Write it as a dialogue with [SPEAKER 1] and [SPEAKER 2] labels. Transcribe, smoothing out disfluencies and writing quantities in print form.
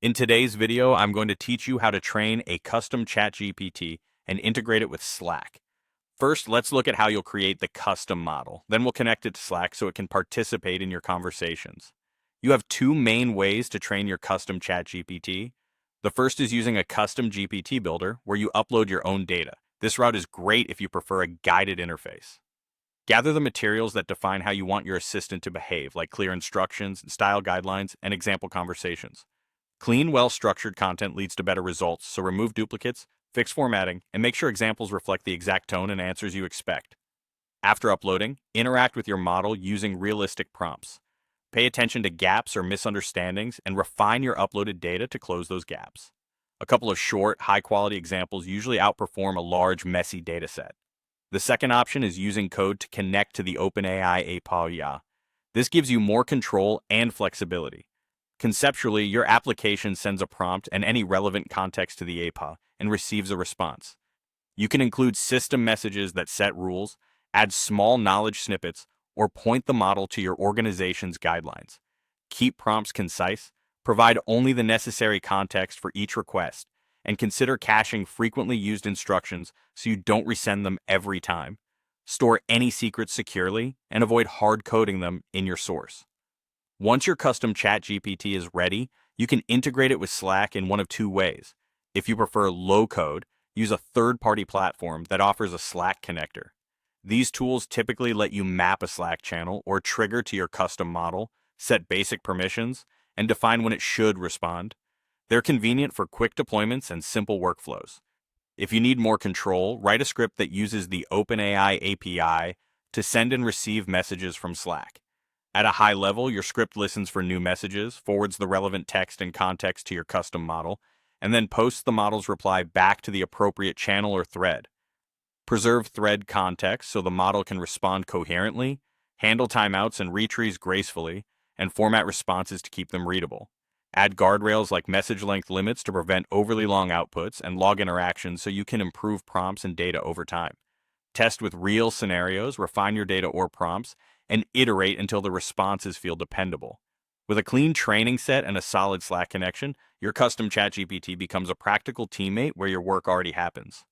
[SPEAKER 1] In today's video, I'm going to teach you how to train a custom ChatGPT and integrate it with Slack. First, let's look at how you'll create the custom model. Then we'll connect it to Slack so it can participate in your conversations. You have two main ways to train your custom ChatGPT. The first is using a custom GPT builder where you upload your own data. This route is great if you prefer a guided interface. Gather the materials that define how you want your assistant to behave, like clear instructions, style guidelines, and example conversations. Clean, well-structured content leads to better results, so remove duplicates, fix formatting, and make sure examples reflect the exact tone and answers you expect. After uploading, interact with your model using realistic prompts. Pay attention to gaps or misunderstandings and refine your uploaded data to close those gaps. A couple of short, high-quality examples usually outperform a large, messy dataset. The second option is using code to connect to the OpenAI API. This gives you more control and flexibility. Conceptually, your application sends a prompt and any relevant context to the API and receives a response. You can include system messages that set rules, add small knowledge snippets, or point the model to your organization's guidelines. Keep prompts concise, provide only the necessary context for each request, and consider caching frequently used instructions so you don't resend them every time. Store any secrets securely and avoid hard coding them in your source. Once your custom ChatGPT is ready, you can integrate it with Slack in one of two ways. If you prefer low code, use a third-party platform that offers a Slack connector. These tools typically let you map a Slack channel or trigger to your custom model, set basic permissions, and define when it should respond. They're convenient for quick deployments and simple workflows. If you need more control, write a script that uses the OpenAI API to send and receive messages from Slack. At a high level, your script listens for new messages, forwards the relevant text and context to your custom model, and then posts the model's reply back to the appropriate channel or thread. Preserve thread context so the model can respond coherently, handle timeouts and retries gracefully, and format responses to keep them readable. Add guardrails like message length limits to prevent overly long outputs and log interactions so you can improve prompts and data over time. Test with real scenarios, refine your data or prompts, and iterate until the responses feel dependable. With a clean training set and a solid Slack connection, your custom ChatGPT becomes a practical teammate where your work already happens.